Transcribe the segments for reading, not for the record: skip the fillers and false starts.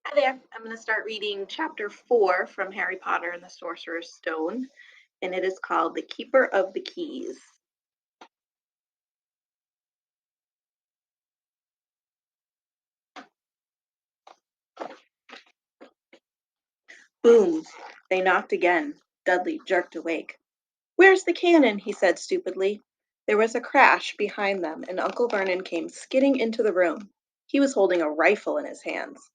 Hi there. I'm going to start reading chapter 4 from Harry Potter and the Sorcerer's Stone, and it is called The Keeper of the Keys. Boom! They knocked again. Dudley jerked awake. Where's the cannon? He said stupidly. There was a crash behind them, and Uncle Vernon came skidding into the room. He was holding a rifle in his hands.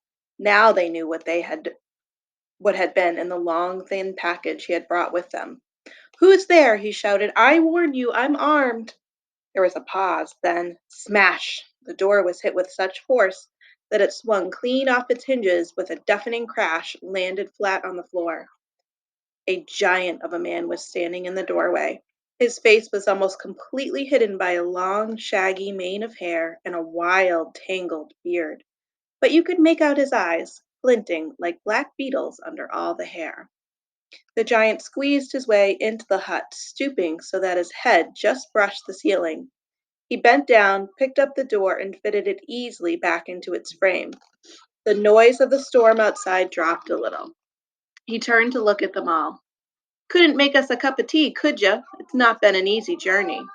Now they knew what had been in the long, thin package he had brought with them. Who's there? He shouted. I warn you, I'm armed. There was a pause, then smash! The door was hit with such force that it swung clean off its hinges with a deafening crash, landed flat on the floor. A giant of a man was standing in the doorway. His face was almost completely hidden by a long, shaggy mane of hair and a wild, tangled beard, but you could make out his eyes, glinting like black beetles under all the hair. The giant squeezed his way into the hut, stooping so that his head just brushed the ceiling. He bent down, picked up the door, and fitted it easily back into its frame. The noise of the storm outside dropped a little. He turned to look at them all. Couldn't make us a cup of tea, could you? It's not been an easy journey.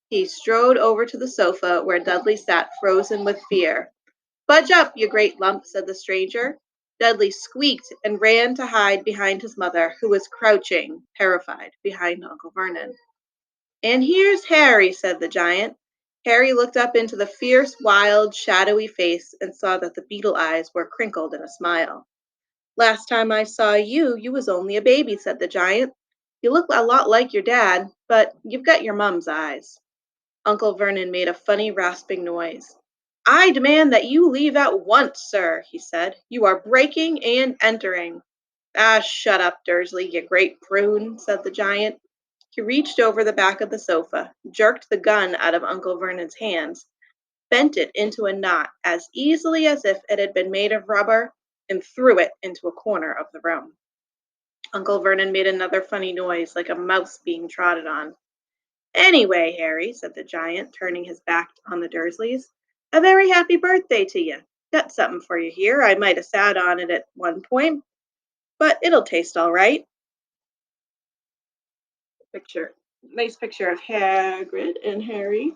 He strode over to the sofa where Dudley sat frozen with fear. Budge up, you great lump, said the stranger. Dudley squeaked and ran to hide behind his mother, who was crouching, terrified, behind Uncle Vernon. And here's Harry, said the giant. Harry looked up into the fierce, wild, shadowy face and saw that the beetle eyes were crinkled in a smile. Last time I saw you, you was only a baby, said the giant. You look a lot like your dad, but you've got your mum's eyes. Uncle Vernon made a funny, rasping noise. I demand that you leave at once, sir, he said. You are breaking and entering. Ah, shut up, Dursley, you great prune, said the giant. He reached over the back of the sofa, jerked the gun out of Uncle Vernon's hands, bent it into a knot as easily as if it had been made of rubber, and threw it into a corner of the room. Uncle Vernon made another funny noise, like a mouse being trodden on. Anyway, Harry, said the giant, turning his back on the Dursleys, a very happy birthday to you. Got something for you here. I might have sat on it at one point, but it'll taste all right. Picture, nice picture of Hagrid and Harry.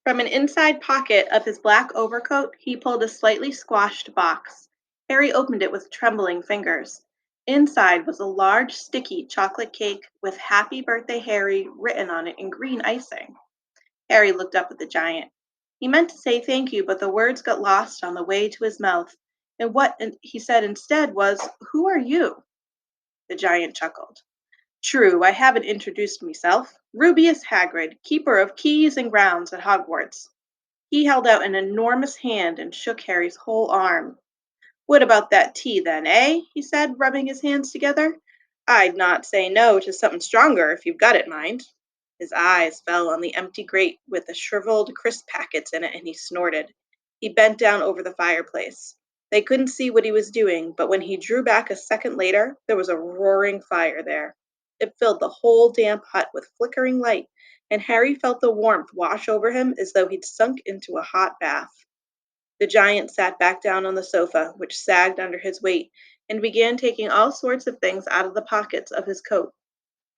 From an inside pocket of his black overcoat, he pulled a slightly squashed box. Harry opened it with trembling fingers. Inside was a large, sticky chocolate cake with Happy Birthday Harry written on it in green icing. Harry looked up at the giant. He meant to say thank you, but the words got lost on the way to his mouth, and what he said instead was, Who are you? The giant chuckled. True, I haven't introduced myself. Rubeus Hagrid, keeper of keys and grounds at Hogwarts. He held out an enormous hand and shook Harry's whole arm. What about that tea, then, eh? He said, rubbing his hands together. I'd not say no to something stronger if you've got it, mind. His eyes fell on the empty grate with the shriveled crisp packets in it, and he snorted. He bent down over the fireplace. They couldn't see what he was doing, but when he drew back a second later, there was a roaring fire there. It filled the whole damp hut with flickering light, and Harry felt the warmth wash over him as though he'd sunk into a hot bath. The giant sat back down on the sofa, which sagged under his weight, and began taking all sorts of things out of the pockets of his coat.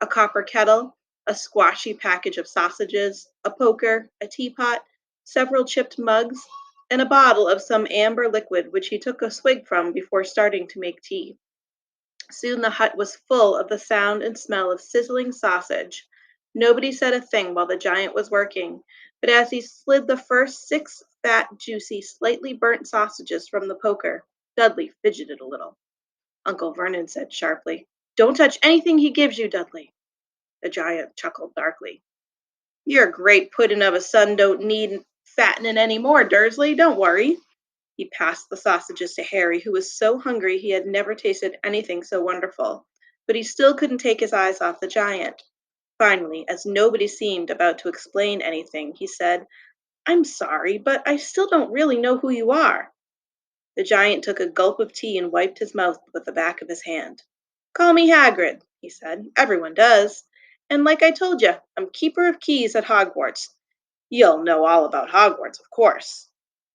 A copper kettle, a squashy package of sausages, a poker, a teapot, several chipped mugs, and a bottle of some amber liquid which he took a swig from before starting to make tea. Soon the hut was full of the sound and smell of sizzling sausage. Nobody said a thing while the giant was working, but as he slid the first 6 fat, juicy, slightly burnt sausages from the poker, Dudley fidgeted a little. Uncle Vernon said sharply, Don't touch anything he gives you, Dudley. The giant chuckled darkly. Your great puddin' of a son don't need fattening any more, Dursley. Don't worry. He passed the sausages to Harry, who was so hungry he had never tasted anything so wonderful, but he still couldn't take his eyes off the giant. Finally, as nobody seemed about to explain anything, he said, I'm sorry, but I still don't really know who you are. The giant took a gulp of tea and wiped his mouth with the back of his hand. Call me Hagrid, he said. Everyone does. And like I told you, I'm keeper of keys at Hogwarts. You'll know all about Hogwarts, of course.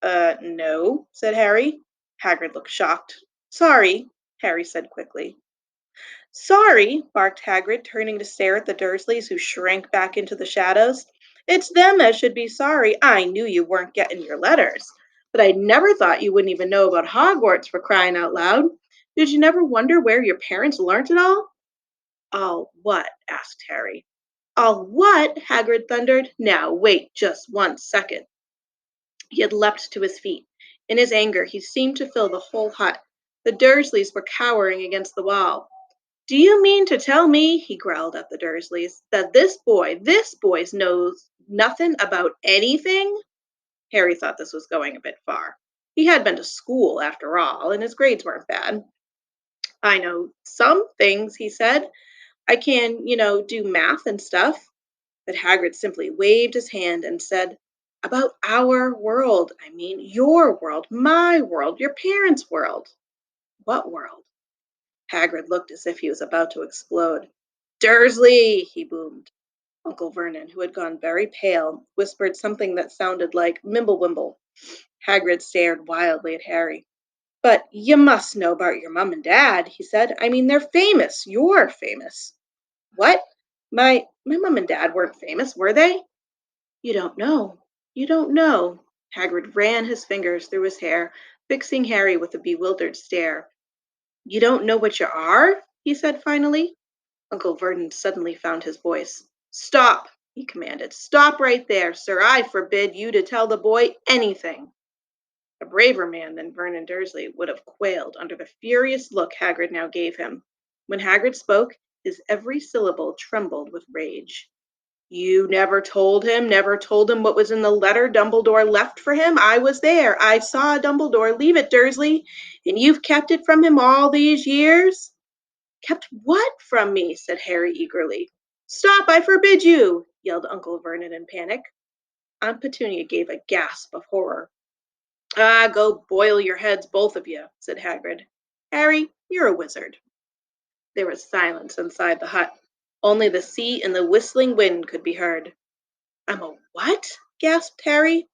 No, said Harry. Hagrid looked shocked. Sorry, Harry said quickly. Sorry, barked Hagrid, turning to stare at the Dursleys, who shrank back into the shadows. It's them as should be sorry. I knew you weren't getting your letters, but I never thought you wouldn't even know about Hogwarts for crying out loud. Did you never wonder where your parents learnt it all? All what? Asked Harry. All what? Hagrid thundered. Now, wait just 1 second. He had leapt to his feet. In his anger, he seemed to fill the whole hut. The Dursleys were cowering against the wall. Do you mean to tell me, he growled at the Dursleys, that this boy knows nothing about anything? Harry thought this was going a bit far. He had been to school, after all, and his grades weren't bad. I know some things, he said. I can, do math and stuff. But Hagrid simply waved his hand and said, about our world. I mean, your world, my world, your parents' world. What world? Hagrid looked as if he was about to explode. Dursley, he boomed. Uncle Vernon, who had gone very pale, whispered something that sounded like Mimblewimble. Hagrid stared wildly at Harry. But you must know about your mum and dad, he said. I mean, they're famous. You're famous. What? My mum and dad weren't famous, were they? You don't know. You don't know. Hagrid ran his fingers through his hair, fixing Harry with a bewildered stare. You don't know what you are? He said finally. Uncle Vernon suddenly found his voice. Stop, he commanded. Stop right there, sir. I forbid you to tell the boy anything. A braver man than Vernon Dursley would have quailed under the furious look Hagrid now gave him. When Hagrid spoke, his every syllable trembled with rage. You never told him what was in the letter Dumbledore left for him? I was there. I saw Dumbledore leave it, Dursley, and you've kept it from him all these years? Kept what from me? Said Harry eagerly. Stop, I forbid you, yelled Uncle Vernon in panic. Aunt Petunia gave a gasp of horror. Ah, go boil your heads, both of you, said Hagrid. Harry, you're a wizard. There was silence inside the hut. Only the sea and the whistling wind could be heard. I'm a what? Gasped Harry.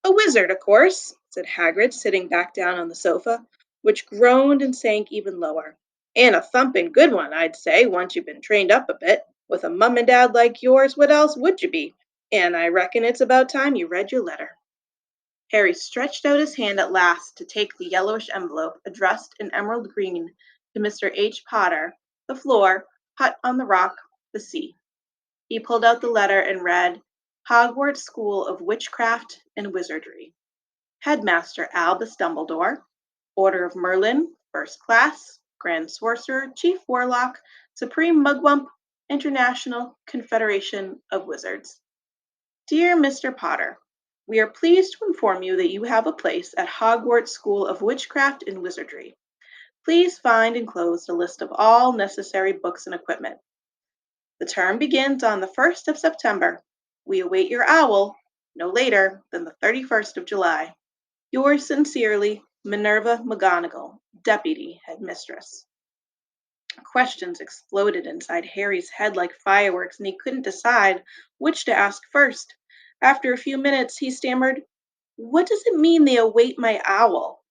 A wizard, of course, said Hagrid, sitting back down on the sofa, which groaned and sank even lower. And a thumping good one, I'd say, once you've been trained up a bit. With a mum and dad like yours, what else would you be? And I reckon it's about time you read your letter. Harry stretched out his hand at last to take the yellowish envelope addressed in emerald green to Mr. H. Potter, the floor, hut on the rock, the sea. He pulled out the letter and read, Hogwarts School of Witchcraft and Wizardry. Headmaster Albus Dumbledore, Order of Merlin, First Class, Grand Sorcerer, Chief Warlock, Supreme Mugwump, International Confederation of Wizards. Dear Mr. Potter, we are pleased to inform you that you have a place at Hogwarts School of Witchcraft and Wizardry. Please find enclosed a list of all necessary books and equipment. The term begins on the 1st of September. We await your owl no later than the 31st of July. Yours sincerely, Minerva McGonagall, Deputy Headmistress. Questions exploded inside Harry's head like fireworks, and he couldn't decide which to ask first. After a few minutes, he stammered, What does it mean they await my owl?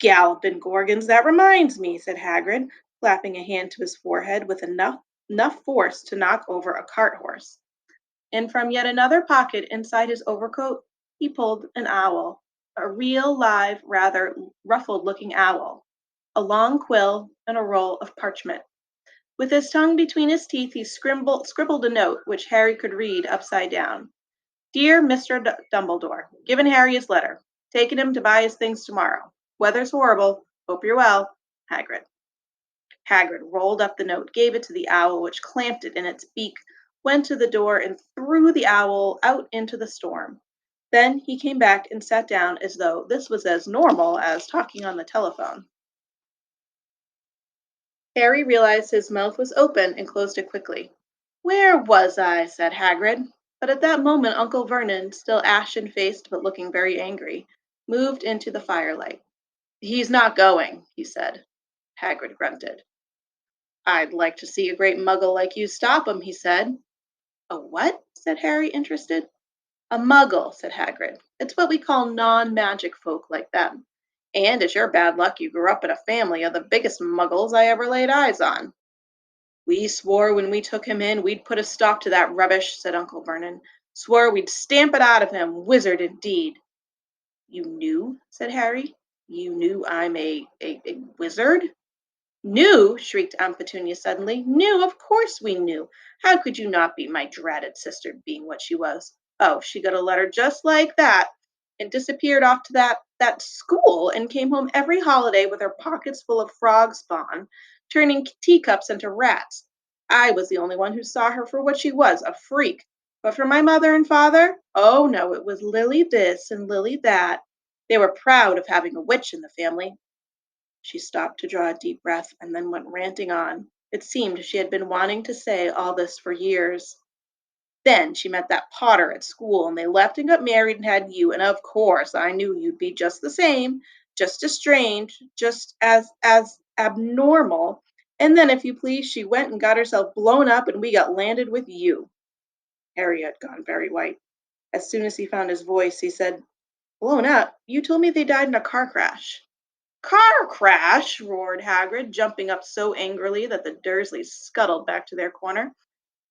Galloping Gorgons, that reminds me, said Hagrid, clapping a hand to his forehead with enough force to knock over a cart horse. And from yet another pocket inside his overcoat, he pulled an owl, a real, live, rather ruffled-looking owl, a long quill, and a roll of parchment. With his tongue between his teeth, he scribbled a note, which Harry could read upside down. Dear Mr. Dumbledore, given Harry his letter. Taking him to buy his things tomorrow. Weather's horrible. Hope you're well. Hagrid. Hagrid rolled up the note, gave it to the owl, which clamped it in its beak, went to the door, and threw the owl out into the storm. Then he came back and sat down as though this was as normal as talking on the telephone. Harry realized his mouth was open and closed it quickly. Where was I? Said Hagrid. But at that moment Uncle Vernon, still ashen-faced but looking very angry, moved into the firelight. He's not going, he said. Hagrid grunted. I'd like to see a great muggle like you stop him, he said. A what? Said Harry, interested. A muggle, said Hagrid. It's what we call non-magic folk like them. And it's your bad luck you grew up in a family of the biggest muggles I ever laid eyes on. We swore when we took him in we'd put a stop to that rubbish, said Uncle Vernon. Swore we'd stamp it out of him, wizard indeed. You knew, said Harry. You knew I'm a wizard? Knew? Shrieked Aunt Petunia suddenly. Knew? Of course we knew. How could you not be, my dratted sister, being what she was? Oh, she got a letter just like that and disappeared off to that school and came home every holiday with her pockets full of frog spawn, turning teacups into rats. I was the only one who saw her for what she was, a freak. But for my mother and father, oh no, it was Lily this and Lily that. They were proud of having a witch in the family. She stopped to draw a deep breath and then went ranting on. It seemed she had been wanting to say all this for years. Then she met that Potter at school and they left and got married and had you, and of course I knew you'd be just the same, just as strange, just as abnormal. And then, if you please, she went and got herself blown up and we got landed with you. Harry had gone very white. As soon as he found his voice, he said, Blown up? You told me they died in a car crash. Car crash! Roared Hagrid, jumping up so angrily that the Dursleys scuttled back to their corner.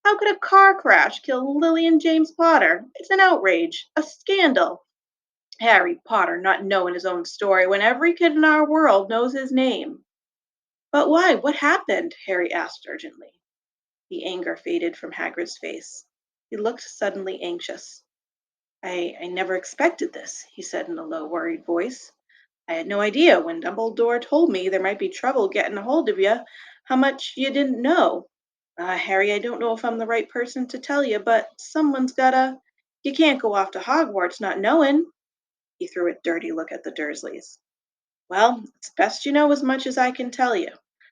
How could a car crash kill Lily and James Potter? It's an outrage, a scandal. Harry Potter not knowing his own story when every kid in our world knows his name. But why? What happened? Harry asked urgently. The anger faded from Hagrid's face. He looked suddenly anxious. I never expected this, he said in a low, worried voice. I had no idea when Dumbledore told me there might be trouble getting a hold of you, how much you didn't know. Harry, I don't know if I'm the right person to tell you, but someone's gotta. You can't go off to Hogwarts not knowing. He threw a dirty look at the Dursleys. Well, it's best you know as much as I can tell you.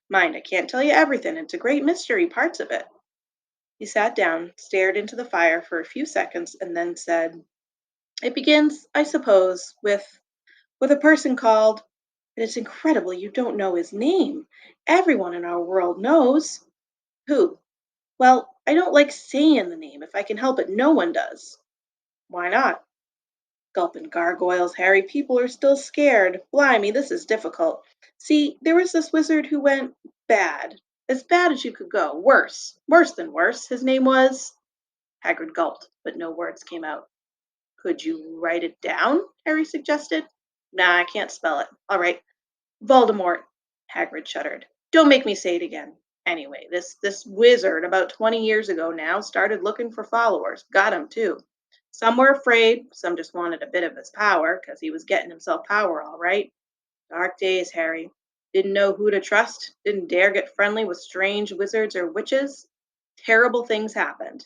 Mind, I can't tell you everything. It's a great mystery, parts of it. He sat down, stared into the fire for a few seconds, and then said, It begins, I suppose, with a person called, and it's incredible you don't know his name. Everyone in our world knows. Who? Well, I don't like saying the name. If I can help it, no one does. Why not? Gulping gargoyles, Harry. People are still scared. Blimey, this is difficult. See, there was this wizard who went bad. As bad as you could go. Worse. Worse than worse. His name was. Hagrid gulped, but no words came out. Could you write it down? Harry suggested. Nah, I can't spell it. All right. Voldemort. Hagrid shuddered. Don't make me say it again. Anyway, this wizard about 20 years ago now started looking for followers. Got 'em too. Some were afraid, some just wanted a bit of his power, 'cause he was getting himself power all right. Dark days, Harry. Didn't know who to trust, didn't dare get friendly with strange wizards or witches. Terrible things happened.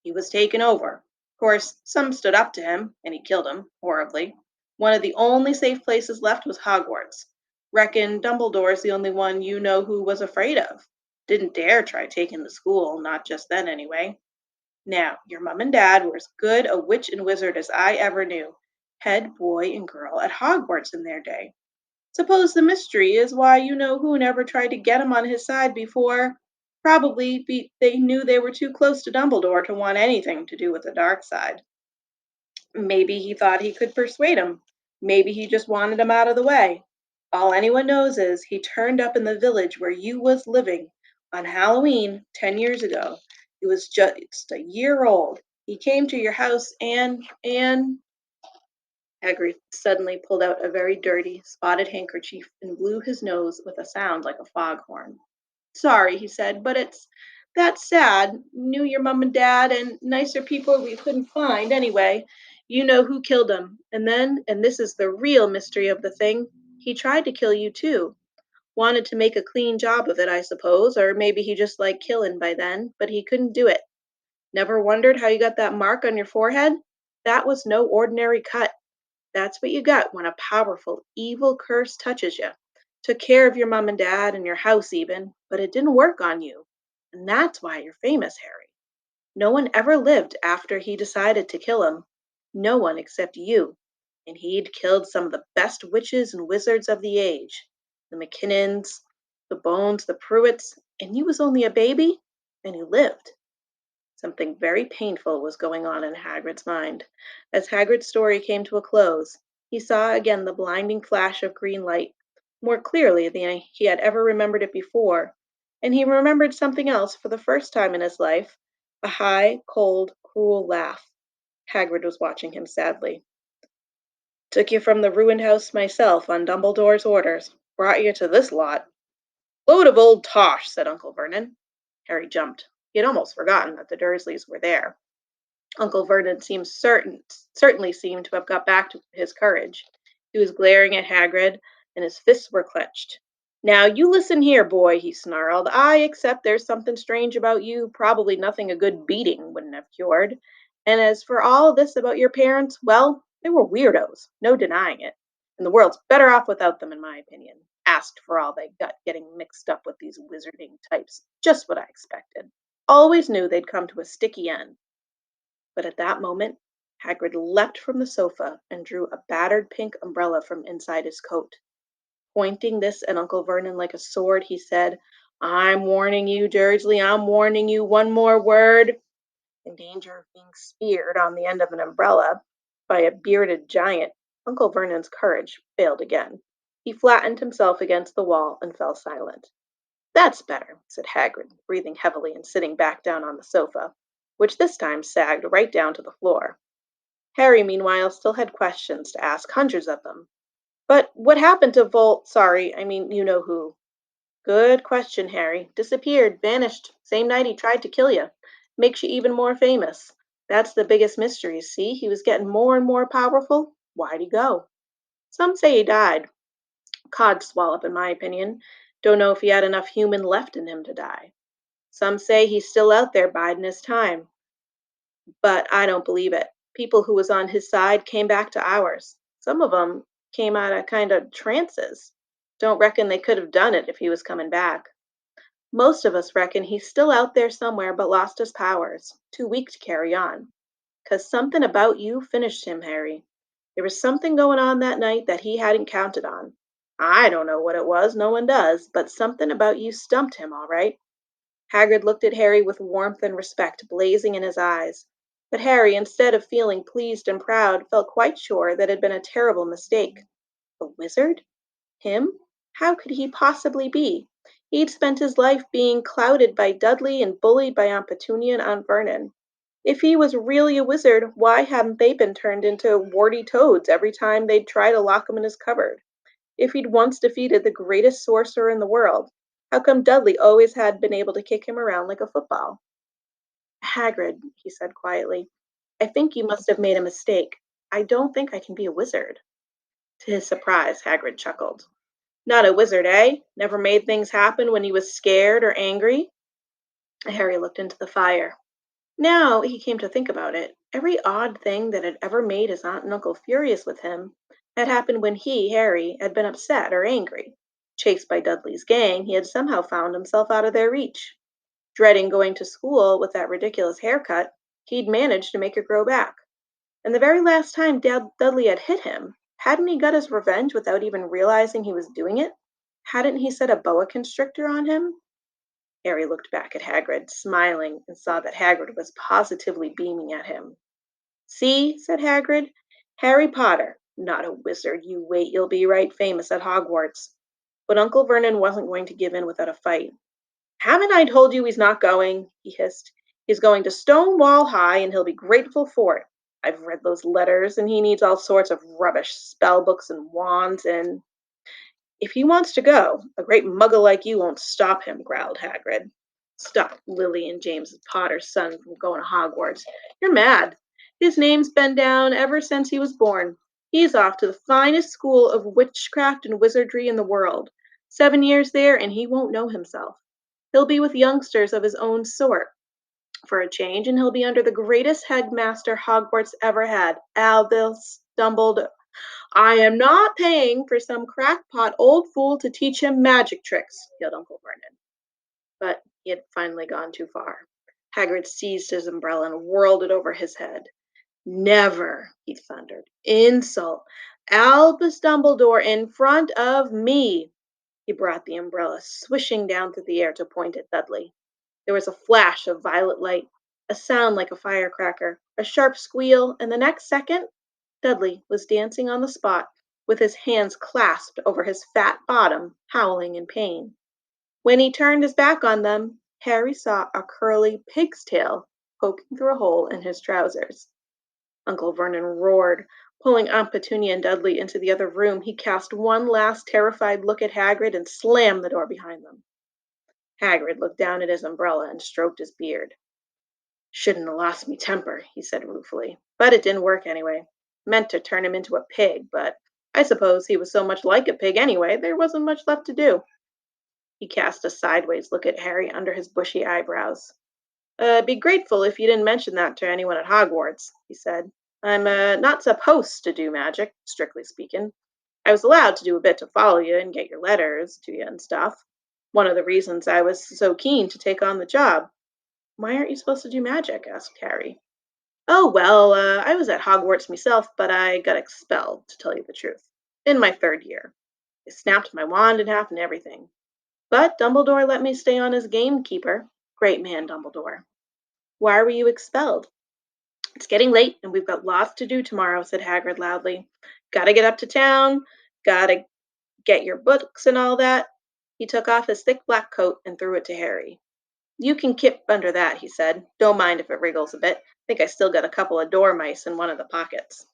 He was taken over. Of course, some stood up to him, and he killed 'em horribly. One of the only safe places left was Hogwarts. Reckon Dumbledore's the only one you know who was afraid of. Didn't dare try taking the school, not just then anyway. Now, your mum and dad were as good a witch and wizard as I ever knew. Head boy and girl at Hogwarts in their day. Suppose the mystery is why you know who never tried to get him on his side before. They knew they were too close to Dumbledore to want anything to do with the dark side. Maybe he thought he could persuade him. Maybe he just wanted him out of the way. All anyone knows is he turned up in the village where you was living on Halloween 10 years ago. He was just a year old. He came to your house and Hagrid suddenly pulled out a very dirty, spotted handkerchief and blew his nose with a sound like a foghorn. Sorry, he said, but it's that sad. Knew your mum and dad and nicer people we couldn't find anyway. You know who killed him. And then, and this is the real mystery of the thing, he tried to kill you too. Wanted to make a clean job of it, I suppose, or maybe he just liked killing by then, but he couldn't do it. Never wondered how you got that mark on your forehead? That was no ordinary cut. That's what you got when a powerful, evil curse touches you. Took care of your mom and dad and your house even, but it didn't work on you. And that's why you're famous, Harry. No one ever lived after he decided to kill him. No one except you. And he'd killed some of the best witches and wizards of the age. The McKinnons, the Bones, the Pruitts, and you was only a baby, and you lived. Something very painful was going on in Hagrid's mind. As Hagrid's story came to a close, he saw again the blinding flash of green light, more clearly than he had ever remembered it before, and he remembered something else for the first time in his life, a high, cold, cruel laugh. Hagrid was watching him sadly. Took you from the ruined house myself on Dumbledore's orders. Brought you to this lot. Load of old tosh, said Uncle Vernon. Harry jumped. He had almost forgotten that the Dursleys were there. Uncle Vernon certainly seemed to have got back to his courage. He was glaring at Hagrid, and his fists were clenched. Now you listen here, boy, he snarled. I accept there's something strange about you, probably nothing a good beating wouldn't have cured. And as for all this about your parents, well, they were weirdos, no denying it. And the world's better off without them, in my opinion. Asked for all they got getting mixed up with these wizarding types. Just what I expected. Always knew they'd come to a sticky end. But at that moment, Hagrid leapt from the sofa and drew a battered pink umbrella from inside his coat. Pointing this at Uncle Vernon like a sword, he said, I'm warning you, Dursley, I'm warning you. One more word. In danger of being speared on the end of an umbrella by a bearded giant, Uncle Vernon's courage failed again. He flattened himself against the wall and fell silent. That's better, said Hagrid, breathing heavily and sitting back down on the sofa, which this time sagged right down to the floor. Harry, meanwhile, still had questions to ask, hundreds of them. But what happened to sorry, I mean, you know who. Good question, Harry. Disappeared, vanished, same night he tried to kill you. Makes you even more famous. That's the biggest mystery, see? He was getting more and more powerful. Why'd he go? Some say he died. Cod swallop, in my opinion. Don't know if he had enough human left in him to die. Some say he's still out there biding his time, but I don't believe it. People who was on his side came back to ours. Some of 'em came out of kind of trances. Don't reckon they could have done it if he was coming back. Most of us reckon he's still out there somewhere but lost his powers, too weak to carry on. 'Cause something about you finished him, Harry. There was something going on that night that he hadn't counted on. I don't know what it was, no one does, but something about you stumped him, all right. Hagrid looked at Harry with warmth and respect blazing in his eyes. But Harry, instead of feeling pleased and proud, felt quite sure that it had been a terrible mistake. A wizard? Him? How could he possibly be? He'd spent his life being clouded by Dudley and bullied by Aunt Petunia and Aunt Vernon. If he was really a wizard, why hadn't they been turned into warty toads every time they'd try to lock him in his cupboard? If he'd once defeated the greatest sorcerer in the world, how come Dudley always had been able to kick him around like a football? Hagrid, he said quietly, I think you must have made a mistake. I don't think I can be a wizard. To his surprise, Hagrid chuckled. Not a wizard, eh? Never made things happen when he was scared or angry? Harry looked into the fire. Now he came to think about it, every odd thing that had ever made his aunt and uncle furious with him had happened when he, Harry, had been upset or angry. Chased by Dudley's gang, he had somehow found himself out of their reach. Dreading going to school with that ridiculous haircut, he'd managed to make it grow back. And the very last time Dudley had hit him, hadn't he got his revenge without even realizing he was doing it? Hadn't he set a boa constrictor on him? Harry looked back at Hagrid, smiling, and saw that Hagrid was positively beaming at him. See, said Hagrid, Harry Potter, not a wizard. You wait, you'll be right famous at Hogwarts. But Uncle Vernon wasn't going to give in without a fight. Haven't I told you he's not going? He hissed. He's going to Stonewall High, and he'll be grateful for it. I've read those letters, and he needs all sorts of rubbish, spell books and wands, and if he wants to go, a great muggle like you won't stop him, growled Hagrid. Stop Lily and James Potter's son from going to Hogwarts. You're mad. His name's been down ever since he was born. He's off to the finest school of witchcraft and wizardry in the world. 7 years there, and he won't know himself. He'll be with youngsters of his own sort for a change, and he'll be under the greatest headmaster Hogwarts ever had, Albus Dumbledore. I am not paying for some crackpot old fool to teach him magic tricks, yelled Uncle Vernon. But he had finally gone too far. Hagrid seized his umbrella and whirled it over his head. Never, he thundered. Insult. Albus Dumbledore in front of me. He brought the umbrella swishing down through the air to point at Dudley. There was a flash of violet light, A sound like a firecracker, a sharp squeal, and the next second, Dudley was dancing on the spot with his hands clasped over his fat bottom, howling in pain. When he turned his back on them, Harry saw a curly pig's tail poking through a hole in his trousers. Uncle Vernon roared. Pulling Aunt Petunia and Dudley into the other room, he cast one last terrified look at Hagrid and slammed the door behind them. Hagrid looked down at his umbrella and stroked his beard. "Shouldn't have lost me temper," he said ruefully. "But it didn't work anyway. Meant to turn him into a pig, but I suppose he was so much like a pig anyway, there wasn't much left to do." He cast a sideways look at Harry under his bushy eyebrows. Be grateful if you didn't mention that to anyone at Hogwarts," he said. "I'm not supposed to do magic, strictly speaking. I was allowed to do a bit to follow you and get your letters to you and stuff. One of the reasons I was so keen to take on the job." "Why aren't you supposed to do magic?" asked Harry. "Oh, well, I was at Hogwarts myself, but I got expelled, to tell you the truth, in my third year. They snapped my wand in half and everything. But Dumbledore let me stay on as gamekeeper. Great man, Dumbledore." "Why were you expelled?" "It's getting late, and we've got lots to do tomorrow," said Hagrid loudly. "Gotta get up to town, gotta get your books and all that." He took off his thick black coat and threw it to Harry. "You can kip under that," he said. "Don't mind if it wriggles a bit. Think I still got a couple of dormice in one of the pockets."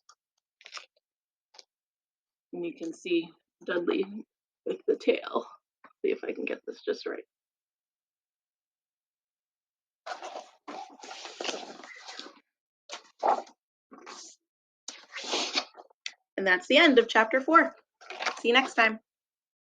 And you can see Dudley with the tail. See if I can get this just right. And that's the end of chapter 4. See you next time.